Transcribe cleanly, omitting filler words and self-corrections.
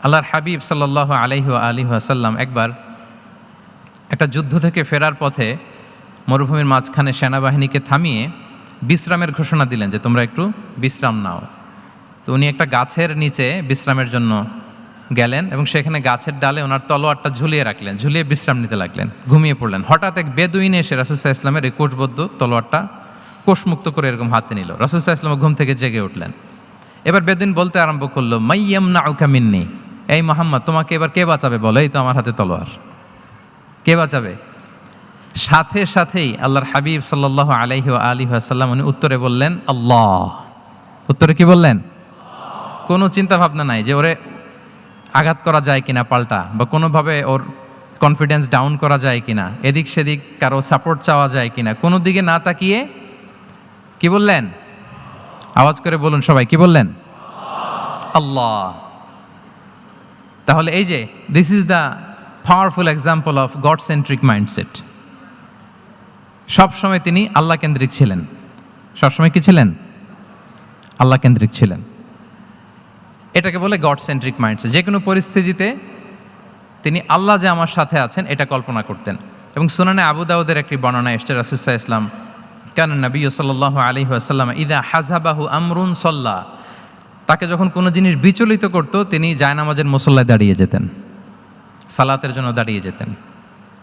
আল্লাহর হাবিব সাল্লাল্লাহু আলাইহি ওয়াসাল্লাম একবার একটা যুদ্ধ থেকে ফেরার পথে মরুভূমির মাঝখানে সেনাবাহিনীকে থামিয়ে বিশ্রামের ঘোষণা দিলেন যে তোমরা একটু বিশ্রাম নাও। তো উনি একটা গাছের নিচে বিশ্রামের জন্য গেলেন এবং সেখানে গাছের ডালে ওনার তলোয়ারটা ঝুলিয়ে রাখলেন, ঝুলিয়ে বিশ্রাম নিতে লাগলেন, ঘুমিয়ে পড়লেন। হঠাৎ এক বেদুইন এসে রাসূল সাল্লাল্লাহু আলাইহি ওয়াসাল্লামের এই কোষবদ্ধ তলোয়ারটা কোষমুক্ত করে এরকম হাতে নিল। রাসূল সাল্লাল্লাহু আলাইহি ওয়াসাল্লাম ঘুম থেকে জেগে উঠলেন। এবার বেদুইন বলতে আরম্ভ করলো, মাইয়ামনাউকা মিন্নি, এই মুহাম্মদ তোমাকে এবার কে বাঁচাবে বলো, এই তো আমার হাতে তলোয়ার, কে বাঁচাবে? সাথে সাথেই আল্লাহর হাবিব সাল্লাল্লাহু আলাইহি ওয়াসাল্লাম উনি উত্তরে বললেন আল্লাহ। উত্তরে কি বললেন? কোনো চিন্তা ভাবনা নাই যে ওরে আঘাত করা যায় কিনা পাল্টা, বা কোনোভাবে ওর কনফিডেন্স ডাউন করা যায় কিনা, এদিক সেদিক কারো সাপোর্ট চাওয়া যায় কিনা, কোনো দিকে না তাকিয়ে কি বললেন? আওয়াজ করে বলুন সবাই, কি বললেন? আল্লাহ। তাহলে এই যে this is the powerful example of god centric mindset. সবসময় তিনি আল্লাহ কেন্দ্রিক ছিলেন। সবসময় কি ছিলেন? আল্লাহ কেন্দ্রিক ছিলেন। এটাকে বলে গড সেন্ট্রিক মাইন্ডসেট। যে কোনো পরিস্থিতিতে তিনি আল্লাহ যে আমার সাথে আছেন এটা কল্পনা করতেন। এবং সুনানে আবু দাউদের একটি বর্ণনা এসেছে, রাসূল সাল্লাল্লাহু আলাইহি ওয়াসাল্লাম কানা নবী সাল্লাল্লাহু আলাইহি ওয়াসাল্লাম ইযা হাযাবাহু আমরুন সাল্লা, তাকে যখন কোনো জিনিস বিচলিত করত তিনি জায়নামাজের মুসল্লায় দাঁড়িয়ে যেতেন, সালাতের জন্য দাঁড়িয়ে যেতেন।